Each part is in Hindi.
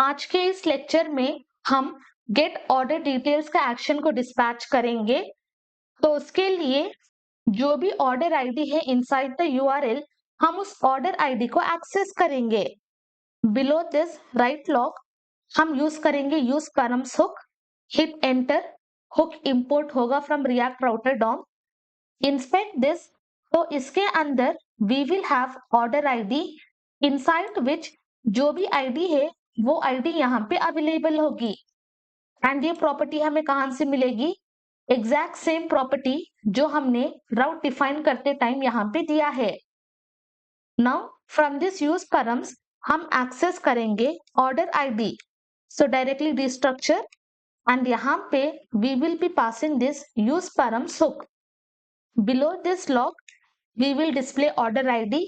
आज के इस लेक्चर में हम गेट ऑर्डर डिटेल्स का एक्शन को डिस्पैच करेंगे। तो उसके लिए जो भी ऑर्डर आईडी है इनसाइड द यूआरएल, हम उस ऑर्डर आईडी को एक्सेस करेंगे। बिलो दिस राइट लॉग हम यूज करेंगे use params hook, hit enter, hook import होगा from React router DOM. Inspect this, तो इसके अंदर we will have order ID inside which जो भी आईडी है वो आईडी यहाँ पे अवेलेबल होगी। एंड ये प्रॉपर्टी हमें कहां से मिलेगी? एग्जैक्ट सेम प्रॉपर्टी जो हमने राउट डिफाइन करते टाइम यहाँ पे दिया है। Now from this use params हम एक्सेस करेंगे order ID. So directly destructure and यहाँ पे we will be passing this use params hook. Below this log we will display order ID.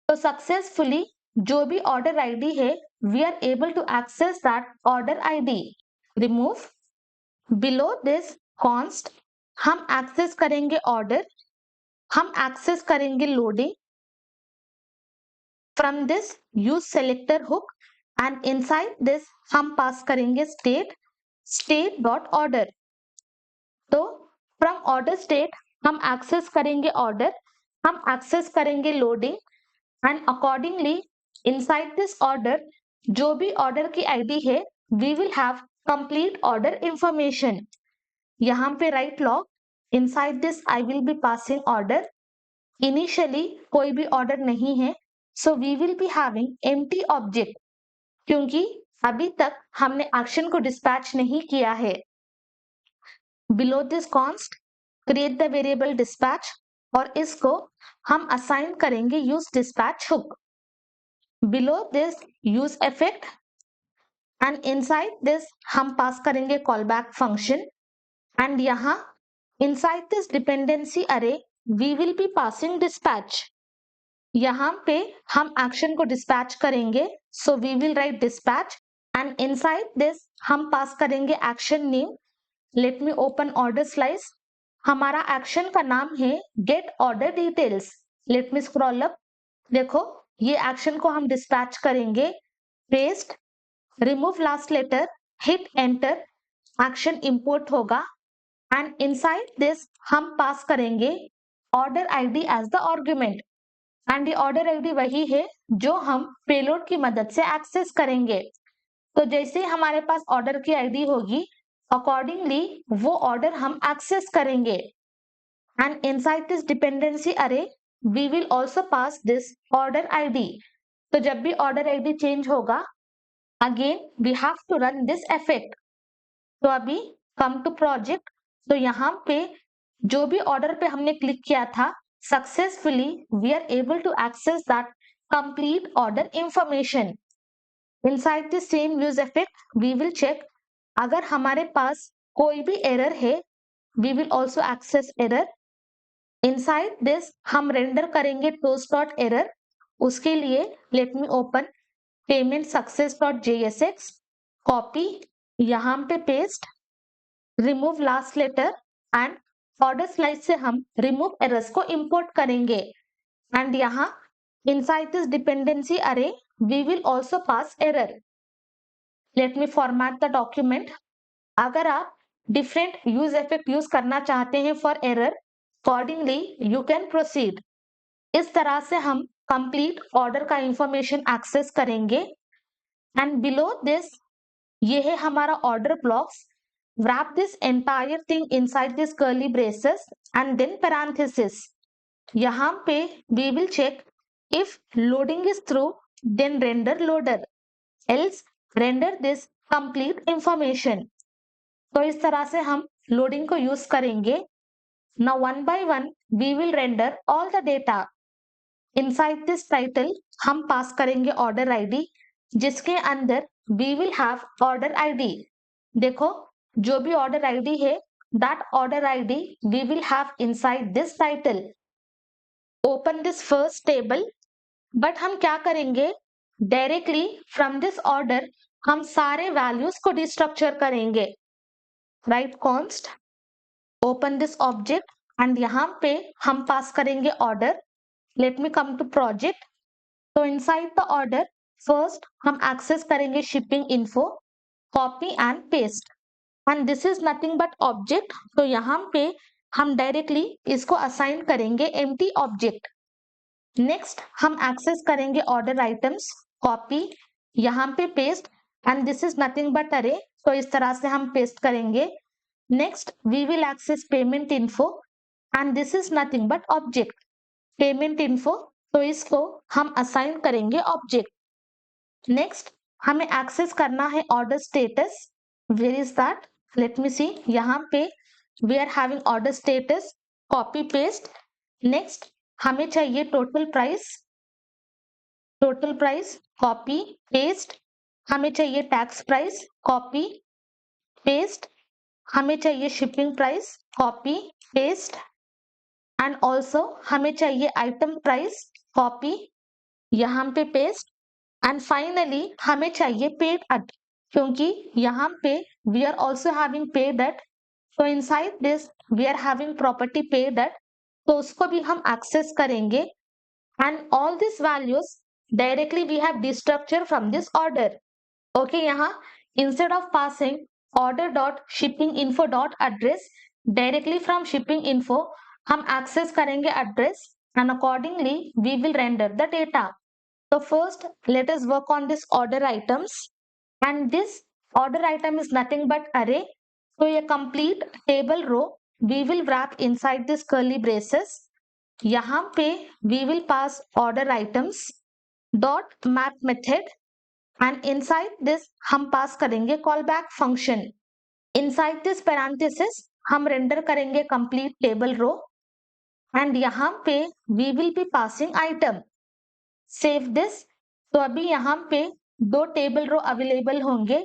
तो सक्सेसफुली जो भी ऑर्डर आईडी है we are able to access that order ID. Remove below this const हम एक्सेस करेंगे ऑर्डर, हम एक्सेस करेंगे loading. From this use selector hook and inside this हम पास करेंगे स्टेट डॉट ऑर्डर। तो फ्रॉम ऑर्डर स्टेट हम एक्सेस करेंगे ऑर्डर, हम एक्सेस करेंगे loading and accordingly inside this order जो भी ऑर्डर की आईडी है we will have complete order information. यहाँ पे write log inside this I will be passing order. Initially कोई भी ऑर्डर नहीं है, so we will be having empty object, क्योंकि अभी तक हमने एक्शन को डिस्पैच नहीं किया है। Below this const create the variable dispatch और इसको हम असाइन करेंगे use dispatch hook. Below this use effect and inside this हम पास करेंगे कॉल बैक फंक्शन। एंड यहाँ inside this dependency array we will be passing dispatch. यहाँ पे हम एक्शन को डिस्पैच करेंगे, so we will write dispatch and inside this हम पास करेंगे action name. Let me open order slice. हमारा एक्शन का नाम है get order details. Let me scroll up. देखो ये एक्शन को हम डिस्पैच करेंगे। Paste, remove last letter, hit enter, action import होगा एंड इनसाइड दिस हम पास करेंगे order ID as the argument. And ये ऑर्डर आईडी वही है जो हम पेलोड की मदद से एक्सेस करेंगे। तो जैसे ही हमारे पास ऑर्डर की आईडी होगी अकॉर्डिंगली वो ऑर्डर हम एक्सेस करेंगे। And inside this dependency array we will also pass this order ID. तो जब भी ऑर्डर आईडी चेंज होगा again we have to run this effect. तो अभी कम टू प्रोजेक्ट, तो यहाँ पे जो भी ऑर्डर पे हमने क्लिक किया था successfully we are able to access that complete order information. Inside the same use effect we will check अगर हमारे पास कोई भी एरर है we will also access error. Inside this हम रेंडर करेंगे टोस्ट डॉट एरर। उसके लिए let me open payment success dot JSX, copy, यहाँ पे paste, remove last letter and order slice से हम रिमूव एरर्स को इंपोर्ट करेंगे। एंड यहाँ inside this dependency array we will also pass error. Let me format the document. अगर आप डिफरेंट यूज इफेक्ट यूज करना चाहते हैं for error accordingly you can proceed. इस तरह से हम कंप्लीट ऑर्डर का इंफॉर्मेशन एक्सेस करेंगे। एंड बिलो दिस ये है हमारा order blocks. wrap this entire thing inside this curly braces and then parenthesis. यहाँ पे we will check if loading is through then render loader, else render this complete information. तो इस तरह से हम लोडिंग को यूज करेंगे। Now one by one we will render all the data. Inside this title हम पास करेंगे ऑर्डर आईडी जिसके अंदर we will have order ID. देखो जो भी ऑर्डर आईडी है that order ID we will have inside this title. Open this first table, but हम क्या करेंगे डायरेक्टली फ्रॉम दिस ऑर्डर हम सारे वैल्यूज को डिस्ट्रक्चर करेंगे। Write const, open this object and यहाँ पे हम पास करेंगे order. Let me come to project. तो इनसाइड द ऑर्डर फर्स्ट हम एक्सेस करेंगे shipping info, copy and paste, and this is nothing but object. तो यहाँ पे हम डायरेक्टली इसको असाइन करेंगे एम्प्टी ऑब्जेक्ट। नेक्स्ट हम एक्सेस करेंगे ऑर्डर आइटम्स, कॉपी, यहाँ पे paste, and this is nothing but array. तो इस तरह से हम पेस्ट करेंगे। Next we will access payment info, and this is nothing but object payment info. तो इसको हम असाइन करेंगे ऑब्जेक्ट। नेक्स्ट हमें एक्सेस करना है order status. Where is that? Let me see. यहाँ पे we are having order status, copy paste. Next हमें चाहिए टोटल प्राइस, कॉपी पेस्ट। हमें चाहिए टैक्स प्राइस, कॉपी पेस्ट। हमें चाहिए shipping price, copy paste, and also हमें चाहिए आइटम प्राइस, कॉपी, यहाँ पे पेस्ट, एंड फाइनली हमें चाहिए पेड एट, क्योंकि यहाँ पे we are also having paid at. तो inside this we are having property paid at, तो उसको भी हम एक्सेस करेंगे। And all these values directly we have destructure from this order. Okay, यहाँ instead of passing order dot shipping info dot address, directly from shipping info हम एक्सेस करेंगे address, and accordingly we will render the data. So first, let us work on this order items, and this order item is nothing but array. So a complete table row we will wrap inside this curly braces. यहाँ पे we will pass order items dot map method, and inside this हम pass करेंगे callback function. Inside this parenthesis हम render करेंगे complete table row, and यहाँ पे we will be passing item. Save this. तो अभी यहाँ पे दो टेबल रो अवेलेबल होंगे।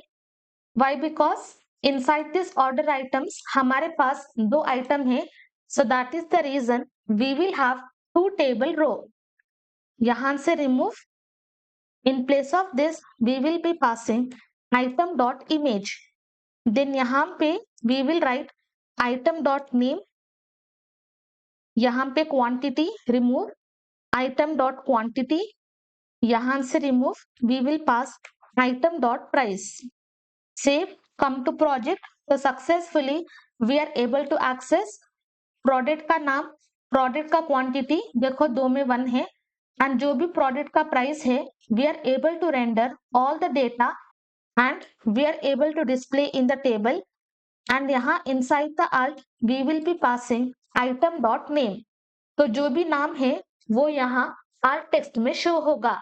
Why? Because inside this order items हमारे पास दो आइटम है, so that is the reason we will have two table row. यहां से remove. In place of this we will be passing item dot image. Then यहाँ पे we will write item dot name, यहाँ पे quantity remove, item dot quantity, यहां से remove, we will pass item dot price. Save, come to project. तो successfully we are able to access product का नाम, प्रोडक्ट का क्वांटिटी, देखो दो में वन है, एंड जो भी प्रोडक्ट का प्राइस है we are able to render all the data, and we are able to display in the table. And यहाँ inside the alt we will be passing item dot name. तो जो भी नाम है वो यहाँ आल्ट टेक्स्ट में शो होगा।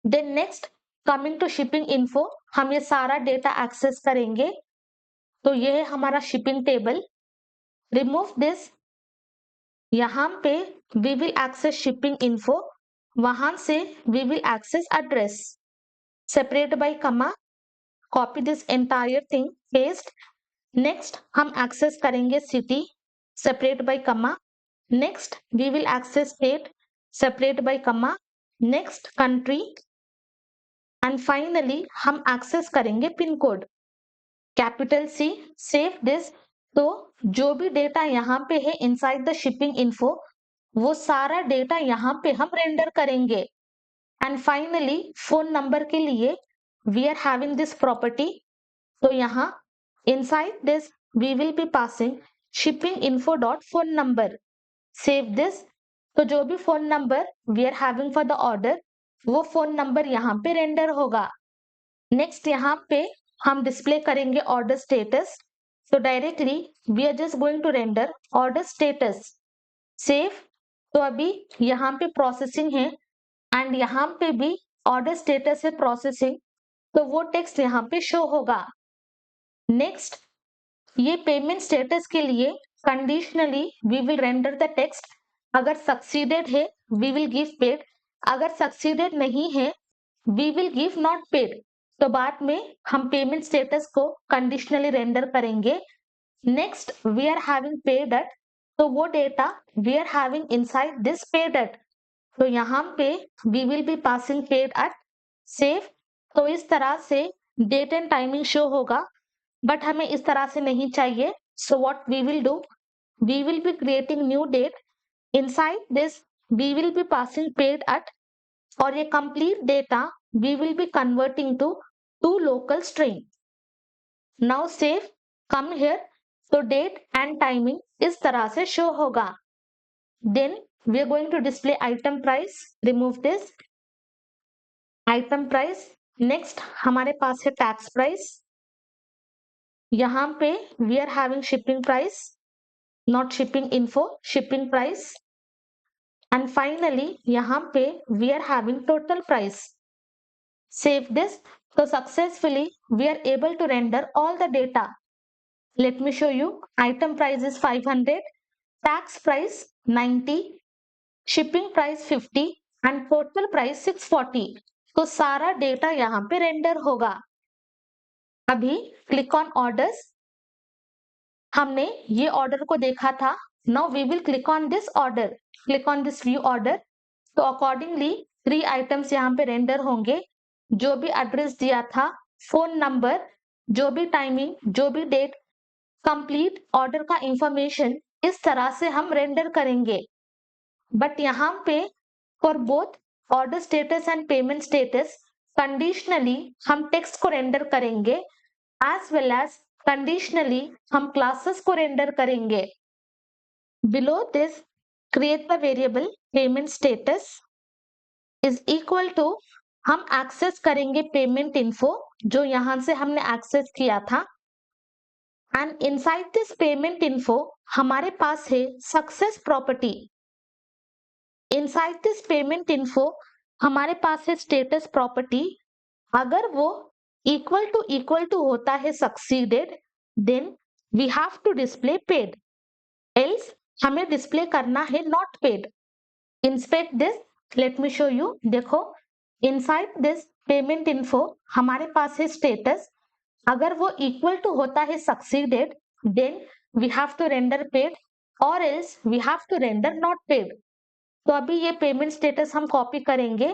Then next coming to shipping info, हम ये सारा डेटा एक्सेस करेंगे। तो ये है हमारा शिपिंग टेबल। Remove this. यहाँ पे we will access shipping info, वहां से we will access address. Separate by comma, copy this entire thing, paste. Next हम एक्सेस करेंगे city, separate by comma. Next we will access state, separate by comma. Next country, and finally हम एक्सेस करेंगे pin code, capital C. Save this. तो जो भी डेटा यहाँ पे है इनसाइड द शिपिंग इन्फो, वो सारा डेटा यहाँ पे हम रेंडर करेंगे। एंड फाइनली फोन नंबर के लिए we are having this property. तो यहाँ inside this we will be passing shipping info dot phone number. Save this. तो जो भी phone number we are having for the order, वो फोन नंबर यहाँ पे रेंडर होगा। नेक्स्ट यहाँ पे हम डिस्प्ले करेंगे ऑर्डर स्टेटस। तो directly we are just going to render order status. Save. तो अभी यहाँ पे प्रोसेसिंग है, एंड यहाँ पे भी ऑर्डर स्टेटस है प्रोसेसिंग, तो वो टेक्स्ट यहाँ पे शो होगा। नेक्स्ट ये पेमेंट स्टेटस के लिए conditionally we will render the text. अगर सक्सीडेड है वी विल गिव पेड, अगर सक्सीडेड नहीं है we will give not paid. तो बाद में हम पेमेंट स्टेटस को कंडीशनली रेंडर करेंगे। Next we are having paid at, तो वो data we are having inside this paid at. तो यहाँ पे we will be passing paid at. Save. तो इस तरह से डेट एंड टाइमिंग शो होगा, बट हमें इस तरह से नहीं चाहिए। So what we will do, we will be creating new date. Inside this we will be passing paid at, और ये complete data we will be converting to two local string. Now save, come here, तो date and timing इस तरह से show होगा. Then we are going to display item price. Remove this. Item price. Next हमारे पास है tax price. यहाँ पे we are having shipping price, not shipping info, shipping price. And finally यहाँ पे we are having total price. Save this. So successfully we are able to render all the data. Let me show you. Item price is 500, tax price 90, shipping price 50 and total price 640. तो सारा डेटा यहाँ पे रेंडर होगा. अभी क्लिक ऑन ऑर्डर्स. हमने ये ऑर्डर को देखा था. Now we will click on this order. Click on this view order. तो अकॉर्डिंगली 3 आइटम्स यहाँ पे रेंडर होंगे. जो भी एड्रेस दिया था, फोन नंबर, जो भी टाइमिंग, जो भी डेट, कंप्लीट ऑर्डर का इंफॉर्मेशन इस तरह से हम रेंडर करेंगे. बट यहाँ पे for both order status and payment status conditionally हम टेक्स्ट को रेंडर करेंगे, एज वेल एज कंडीशनली हम क्लासेस को रेंडर करेंगे. Below this create the variable payment status is equal to, हम एक्सेस करेंगे पेमेंट इन्फो जो यहां से हमने एक्सेस किया था. And inside this payment info हमारे पास है success property. Inside this payment info हमारे पास है स्टेटस प्रॉपर्टी. अगर वो इक्वल टू होता है succeeded, then we have to display paid, else हमें डिस्प्ले करना है not paid. Inspect this. Let me show you. देखो, इनसाइड दिस पेमेंट इन्फो हमारे पास है स्टेटस. अगर वो इक्वल टू होता है succeeded, then we have to render paid और else we have to render not paid. तो अभी ये पेमेंट स्टेटस हम कॉपी करेंगे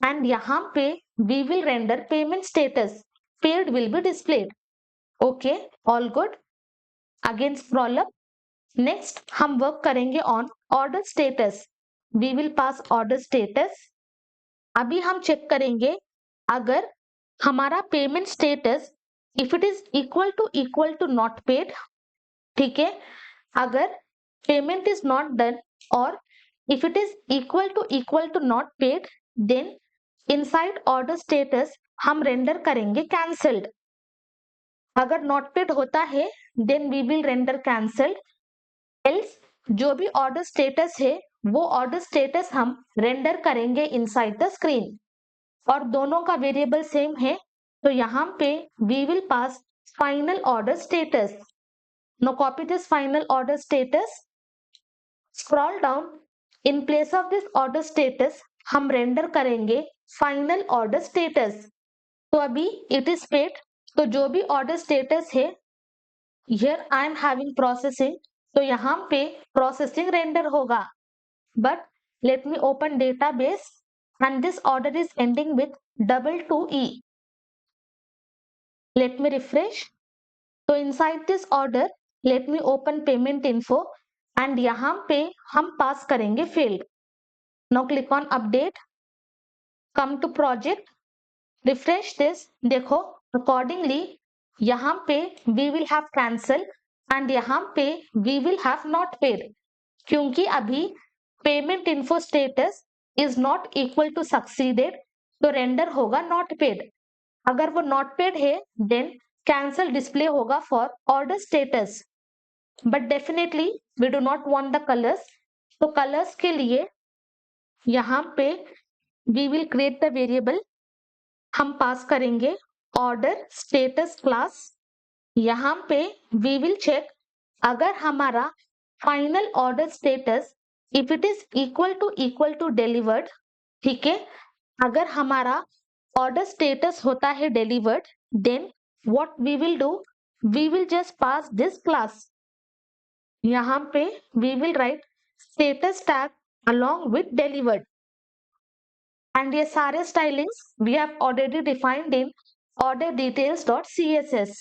एंड यहाँ पे we will render payment status. Paid will be displayed. Okay, all good. Again scroll up. Next हम वर्क करेंगे on order status. We will pass order status. अभी हम चेक करेंगे अगर हमारा payment status if it is equal to not paid. ठीक है, अगर पेमेंट इज नॉट डन और if it is equal to not paid, then inside order status हम रेंडर करेंगे cancelled. अगर not paid होता है then we will render cancelled. else जो भी order status है वो order status हम रेंडर करेंगे inside the screen. और दोनों का वेरिएबल सेम है, तो यहाँ पे we will pass final order status. Now copy this final order status. Scroll down. In place of this order status हम रेंडर करेंगे फाइनल ऑर्डर स्टेटस. तो अभी इट इज पेड, तो जो भी ऑर्डर स्टेटस है, here I am having processing, तो यहाँ पे प्रोसेसिंग रेंडर होगा. But let me open database and this order is ending with 22E. Let me refresh. तो inside this order let me open payment info and यहाँ पे हम पास करेंगे field. Now click on update, come to project, refresh this. देखो, अकॉर्डिंगली यहाँ पे we will have cancel and यहाँ पे we will have not paid, क्योंकि अभी payment info status is not equal to succeeded, तो रेंडर होगा नॉट पेड. अगर वो नॉट पेड है देन कैंसल डिस्प्ले होगा for order status. But definitely we do not want the colours, तो कलर्स के लिए यहाँ पे we will create the variable. हम पास करेंगे ऑर्डर स्टेटस क्लास. यहाँ पे वी विल चेक अगर हमारा final order status if it is equal to delivered. ठीक है, अगर हमारा ऑर्डर स्टेटस होता है delivered, then what we will do, we will just pass this class. यहाँ पे we will write status tag along with delivered. And ये सारे stylings we have already defined in order details.css.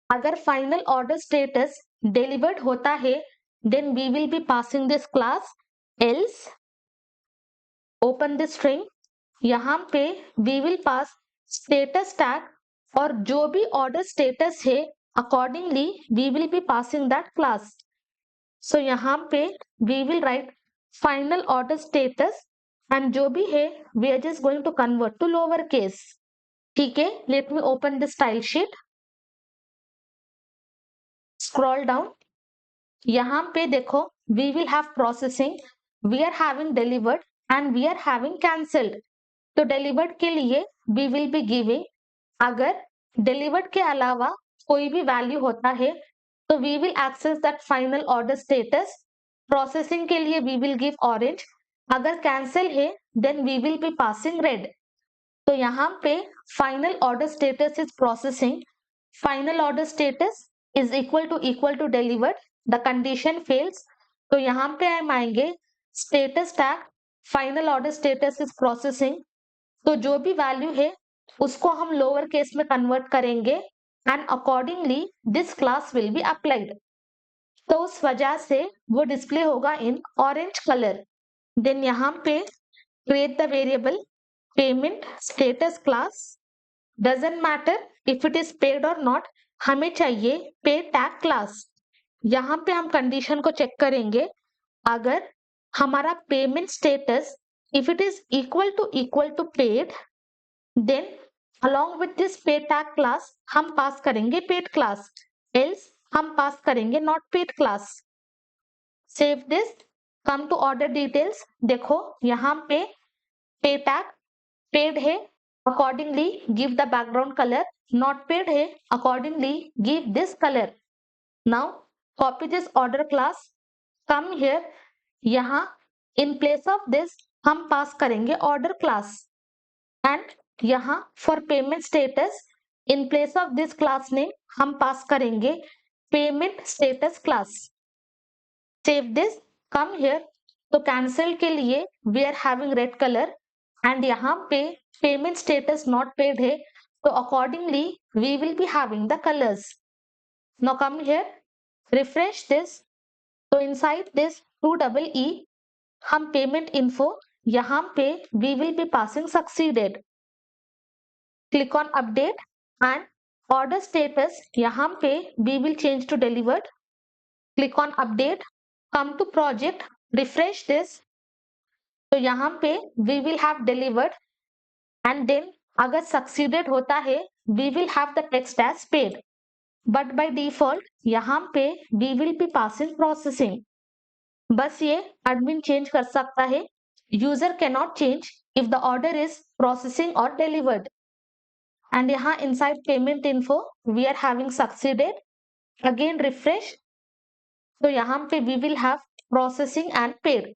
अगर final order status delivered होता है then we will be passing this class. else open this string. यहाँ पे we will pass status tag और जो भी ऑर्डर स्टेटस है accordingly we will be passing that class. So यहाँ पे we will write final order status and जो भी है we are just going to convert to lower case. ठीक है, let me open the style sheet. Scroll down. यहाँ पे देखो we will have processing, we are having delivered and we are having cancelled. तो डिलीवर्ड के लिए वी विल बी गिविंग, अगर डिलीवर्ड के अलावा कोई भी वैल्यू होता है तो we will access that final order status. Processing के लिए वी विल गिव ऑरेंज, अगर कैंसिल है then we will be passing red. तो यहाँ पे final order status is processing, final order status is equal to delivered, the condition fails. तो यहाँ पे हम आएंगे status tag final order status is processing. तो जो भी वैल्यू है उसको हम लोअर केस में कन्वर्ट करेंगे and accordingly this class will be applied. तो उस वजह से वो डिस्प्ले होगा इन ऑरेंज कलर. देन यहाँ पे create the variable payment status class. Doesn't matter if it is paid और नॉट, हमें चाहिए पे टैग क्लास. यहाँ पे हम कंडीशन को चेक करेंगे, अगर हमारा payment status if it is equal to paid, then along with this pay tag class हम पास करेंगे paid class, else हम पास करेंगे not paid class. Save this, come to order details. देखो यहाँ पे pay tag paid है, accordingly give the background color. not paid है, accordingly give this color. Now copy this order class, come here. यहाँ in place of this हम पास करेंगे order class. एंड यहाँ for payment status in place of this class name हम पास करेंगे payment status class. Save this, come here. तो कैंसिल के लिए we are having red colour and यहाँ पे पेमेंट स्टेटस नॉट पेड है, तो accordingly we will be having the colours. Now come here, refresh this. तो इनसाइड दिस 2EE हम पेमेंट इन्फो यहाँ पे we will be passing succeeded. Click on update and order status यहाँ पे we will change to delivered. Click on update, come to project, refresh this. तो यहाँ पे we will have delivered and then अगर succeeded होता है we will have the text as paid. But by default यहाँ पे we will be passing processing. बस ये admin change कर सकता है. User cannot change if the order is processing or delivered. And यहाँ inside payment info we are having succeeded. Again refresh. तो यहाँ पे we will have processing and paid.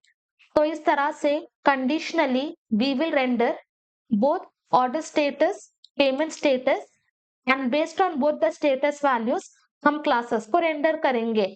तो इस तरह से conditionally we will render both order status, payment status and based on both the status values हम classes को render करेंगे.